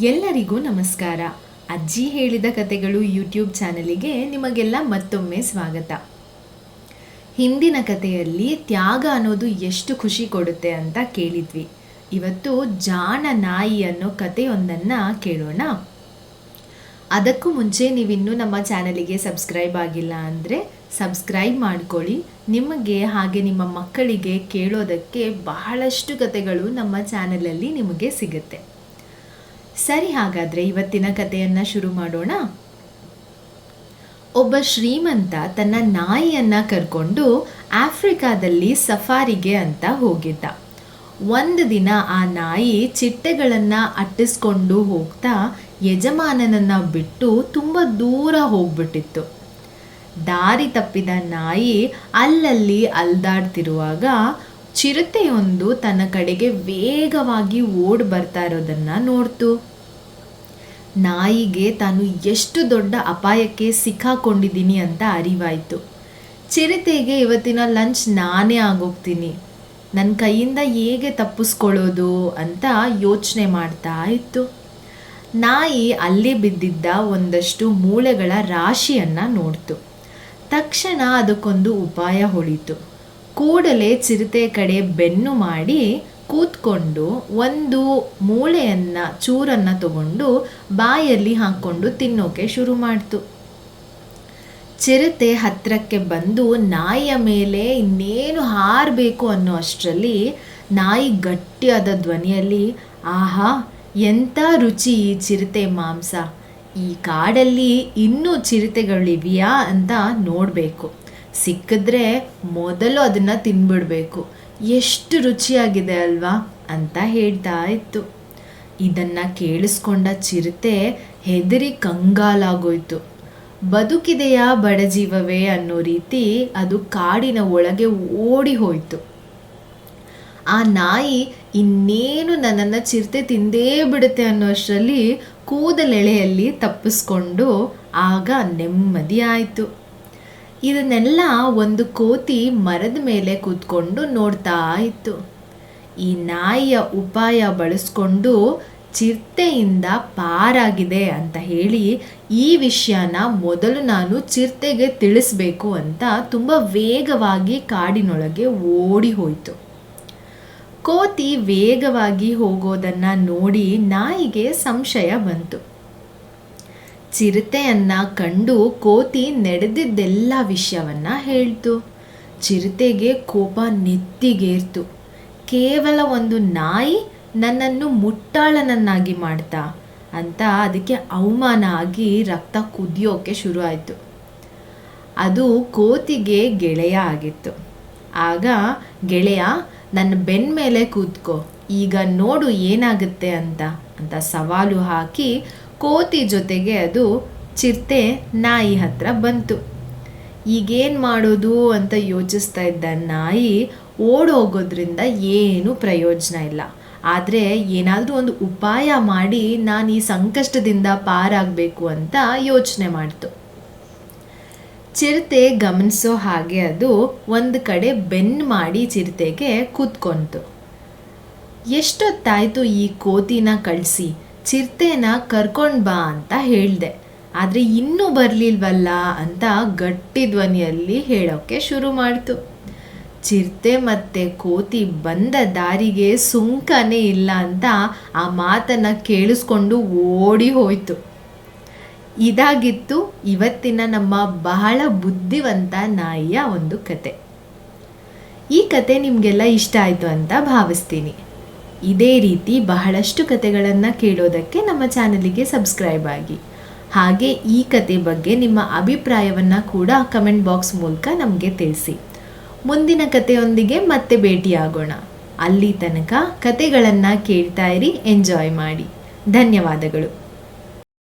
ಎಲ್ಲರಿಗೂ ನಮಸ್ಕಾರ. ಅಜ್ಜಿ ಹೇಳಿದ ಕತೆಗಳು ಯೂಟ್ಯೂಬ್ ಚಾನಲಿಗೆ ನಿಮಗೆಲ್ಲ ಮತ್ತೊಮ್ಮೆ ಸ್ವಾಗತ. ಹಿಂದಿನ ಕತೆಯಲ್ಲಿ ತ್ಯಾಗ ಅನ್ನೋದು ಎಷ್ಟು ಖುಷಿ ಕೊಡುತ್ತೆ ಅಂತ ಕೇಳಿದ್ವಿ. ಇವತ್ತು ಜಾಣ ನಾಯಿ ಅನ್ನೋ ಕತೆಯೊಂದನ್ನು ಕೇಳೋಣ. ಅದಕ್ಕೂ ಮುಂಚೆ ನೀವಿನ್ನೂ ನಮ್ಮ ಚಾನಲಿಗೆ ಸಬ್ಸ್ಕ್ರೈಬ್ ಆಗಿಲ್ಲ ಅಂದರೆ ಸಬ್ಸ್ಕ್ರೈಬ್ ಮಾಡ್ಕೊಳ್ಳಿ. ನಿಮಗೆ ಹಾಗೆ ನಿಮ್ಮ ಮಕ್ಕಳಿಗೆ ಕೇಳೋದಕ್ಕೆ ಬಹಳಷ್ಟು ಕತೆಗಳು ನಮ್ಮ ಚಾನಲಲ್ಲಿ ನಿಮಗೆ ಸಿಗುತ್ತೆ. ಸರಿ, ಹಾಗಾದರೆ ಇವತ್ತಿನ ಕಥೆಯನ್ನು ಶುರು ಮಾಡೋಣ. ಒಬ್ಬ ಶ್ರೀಮಂತ ತನ್ನ ನಾಯಿಯನ್ನು ಕರ್ಕೊಂಡು ಆಫ್ರಿಕಾದಲ್ಲಿ ಸಫಾರಿಗೆ ಅಂತ ಹೋಗಿದ್ದ. ಒಂದು ದಿನ ಆ ನಾಯಿ ಚಿಟ್ಟೆಗಳನ್ನು ಅಟ್ಟಿಸ್ಕೊಂಡು ಹೋಗ್ತಾ ಯಜಮಾನನನ್ನು ಬಿಟ್ಟು ತುಂಬ ದೂರ ಹೋಗ್ಬಿಟ್ಟಿತ್ತು. ದಾರಿ ತಪ್ಪಿದ ನಾಯಿ ಅಲ್ಲಲ್ಲಿ ಅಲ್ದಾಡ್ತಿರುವಾಗ ಚಿರತೆಯೊಂದು ತನ್ನ ಕಡೆಗೆ ವೇಗವಾಗಿ ಓಡಿ ಬರ್ತಾ ಇರೋದನ್ನು ನೋಡ್ತು. ನಾಯಿಗೆ ತಾನು ಎಷ್ಟು ದೊಡ್ಡ ಅಪಾಯಕ್ಕೆ ಸಿಕ್ಕಾಕೊಂಡಿದ್ದೀನಿ ಅಂತ ಅರಿವಾಯಿತು. ಚಿರತೆಗೆ ಇವತ್ತಿನ ಲಂಚ್ ನಾನೇ ಆಗೋಗ್ತೀನಿ, ನನ್ನ ಕೈಯಿಂದ ಹೇಗೆ ತಪ್ಪಿಸ್ಕೊಳ್ಳೋದು ಅಂತ ಯೋಚನೆ ಮಾಡ್ತಾ ಇತ್ತು. ನಾಯಿ ಅಲ್ಲೇ ಬಿದ್ದಿದ್ದ ಒಂದಷ್ಟು ಮೂಳೆಗಳ ರಾಶಿಯನ್ನು ನೋಡ್ತು. ತಕ್ಷಣ ಅದಕ್ಕೊಂದು ಉಪಾಯ ಹೊಳಿತು. ಕೂಡಲೇ ಚಿರತೆ ಕಡೆ ಬೆನ್ನು ಮಾಡಿ ಕೂತ್ಕೊಂಡು ಒಂದು ಮೂಳೆಯನ್ನು ಚೂರನ್ನು ತಗೊಂಡು ಬಾಯಲ್ಲಿ ಹಾಕ್ಕೊಂಡು ತಿನ್ನೋಕೆ ಶುರು ಮಾಡ್ತು. ಚಿರತೆ ಹತ್ತಿರಕ್ಕೆ ಬಂದು ನಾಯಿಯ ಮೇಲೆ ಇನ್ನೇನು ಹಾರಬೇಕು ಅನ್ನೋ ಅಷ್ಟರಲ್ಲಿ ನಾಯಿ ಗಟ್ಟಿಯಾದ ಧ್ವನಿಯಲ್ಲಿ, ಆಹಾ, ಎಂಥ ರುಚಿ ಈ ಚಿರತೆ ಮಾಂಸ, ಈ ಕಾಡಲ್ಲಿ ಇನ್ನೂ ಚಿರತೆಗಳಿವೆಯಾ ಅಂತ ನೋಡಬೇಕು, ಸಿಕ್ಕಿದ್ರೆ ಮೊದಲು ಅದನ್ನು ತಿನ್ಬಿಡ್ಬೇಕು, ಎಷ್ಟು ರುಚಿಯಾಗಿದೆ ಅಲ್ವಾ ಅಂತ ಹೇಳ್ತಾ ಇತ್ತು. ಇದನ್ನು ಕೇಳಿಸ್ಕೊಂಡ ಚಿರತೆ ಹೆದರಿ ಕಂಗಾಲಾಗೋಯ್ತು. ಬದುಕಿದೆಯಾ ಬಡಜೀವವೇ ಅನ್ನೋ ರೀತಿ ಅದು ಕಾಡಿನ ಒಳಗೆ ಓಡಿ ಹೋಯಿತು. ಆ ನಾಯಿ ಇನ್ನೇನು ನನ್ನನ್ನು ಚಿರತೆ ತಿಂದೇ ಬಿಡುತ್ತೆ ಅನ್ನೋ ಅಷ್ಟರಲ್ಲಿ ಕೂದಲೆಳೆಯಲ್ಲಿ ತಪ್ಪಿಸ್ಕೊಂಡು ಆಗ ನೆಮ್ಮದಿ ಆಯಿತು. ಇದನ್ನೆಲ್ಲ ಒಂದು ಕೋತಿ ಮರದ ಮೇಲೆ ಕೂತ್ಕೊಂಡು ನೋಡ್ತಾ ಇತ್ತು. ಈ ನಾಯಿಯ ಉಪಾಯ ಬಳಸ್ಕೊಂಡು ಚಿರತೆಯಿಂದ ಪಾರಾಗಿದೆ ಅಂತ ಹೇಳಿ ಈ ವಿಷಯನ ಮೊದಲು ನಾನು ಚಿರತೆಗೆ ತಿಳಿಸ್ಬೇಕು ಅಂತ ತುಂಬ ವೇಗವಾಗಿ ಕಾಡಿನೊಳಗೆ ಓಡಿ ಹೋಯಿತು. ಕೋತಿ ವೇಗವಾಗಿ ಹೋಗೋದನ್ನು ನೋಡಿ ನಾಯಿಗೆ ಸಂಶಯ ಬಂತು. ಚಿರತೆಯನ್ನು ಕಂಡು ಕೋತಿ ನಡೆದಿದ್ದೆಲ್ಲ ವಿಷಯವನ್ನು ಹೇಳ್ತು. ಚಿರತೆಗೆ ಕೋಪ ನೆತ್ತಿಗೇರ್ತು. ಕೇವಲ ಒಂದು ನಾಯಿ ನನ್ನನ್ನು ಮುಟ್ಟಾಳನನ್ನಾಗಿ ಮಾಡ್ತಾ ಅಂತ ಅದಕ್ಕೆ ಅವಮಾನ ಆಗಿ ರಕ್ತ ಕುದಿಯೋಕೆ ಶುರು ಆಯಿತು. ಅದು ಕೋತಿಗೆ ಗೆಳೆಯ ಆಗಿತ್ತು. ಆಗ ಗೆಳೆಯ, ನನ್ನ ಬೆನ್ನ ಮೇಲೆ ಕೂತ್ಕೋ, ಈಗ ನೋಡು ಏನಾಗುತ್ತೆ ಅಂತ ಸವಾಲು ಹಾಕಿ ಕೋತಿ ಜೊತೆಗೆ ಅದು ಚಿರತೆ ನಾಯಿ ಹತ್ರ ಬಂತು. ಈಗೇನು ಮಾಡೋದು ಅಂತ ಯೋಚಿಸ್ತಾ ಇದ್ದ ನಾಯಿ ಓಡೋಗೋದ್ರಿಂದ ಏನೂ ಪ್ರಯೋಜನ ಇಲ್ಲ, ಆದರೆ ಏನಾದರೂ ಒಂದು ಉಪಾಯ ಮಾಡಿ ನಾನು ಈ ಸಂಕಷ್ಟದಿಂದ ಪಾರಾಗಬೇಕು ಅಂತ ಯೋಚನೆ ಮಾಡ್ತು. ಚಿರತೆ ಗಮನಿಸೋ ಹಾಗೆ ಅದು ಒಂದು ಕಡೆ ಬೆನ್ನು ಮಾಡಿ ಚಿರತೆಗೆ ಕೂತ್ಕೊಂತು. ಎಷ್ಟೊತ್ತಾಯಿತು ಈ ಕೋತಿನ ಕಳಿಸಿ, ಚಿರತೆನ ಕರ್ಕೊಂಡು ಬಾ ಅಂತ ಹೇಳಿದೆ, ಆದರೆ ಇನ್ನೂ ಬರಲಿಲ್ವಲ್ಲ ಅಂತ ಗಟ್ಟಿ ಧ್ವನಿಯಲ್ಲಿ ಹೇಳೋಕ್ಕೆ ಶುರು ಮಾಡ್ತು. ಚಿರತೆ ಮತ್ತು ಕೋತಿ ಬಂದ ದಾರಿಗೆ ಸುಂಕನೇ ಇಲ್ಲ ಅಂತ ಆ ಮಾತನ್ನು ಕೇಳಿಸ್ಕೊಂಡು ಓಡಿ ಹೋಯಿತು. ಇದಾಗಿತ್ತು ಇವತ್ತಿನ ನಮ್ಮ ಬಹಳ ಬುದ್ಧಿವಂತ ನಾಯಿಯ ಒಂದು ಕತೆ. ಈ ಕತೆ ನಿಮಗೆಲ್ಲ ಇಷ್ಟ ಆಯಿತು ಅಂತ ಭಾವಿಸ್ತೀನಿ. ಇದೇ ರೀತಿ ಬಹಳಷ್ಟು ಕತೆಗಳನ್ನು ಕೇಳೋದಕ್ಕೆ ನಮ್ಮ ಚಾನಲಿಗೆ ಸಬ್ಸ್ಕ್ರೈಬ್ ಆಗಿ. ಹಾಗೆ ಈ ಕತೆ ಬಗ್ಗೆ ನಿಮ್ಮ ಅಭಿಪ್ರಾಯವನ್ನು ಕೂಡ ಕಮೆಂಟ್ ಬಾಕ್ಸ್ ಮೂಲಕ ನಮಗೆ ತಿಳಿಸಿ. ಮುಂದಿನ ಕತೆಯೊಂದಿಗೆ ಮತ್ತೆ ಭೇಟಿಯಾಗೋಣ. ಅಲ್ಲಿ ತನಕ ಕತೆಗಳನ್ನು ಕೇಳ್ತಾ ಇರಿ, ಎಂಜಾಯ್ ಮಾಡಿ. ಧನ್ಯವಾದಗಳು.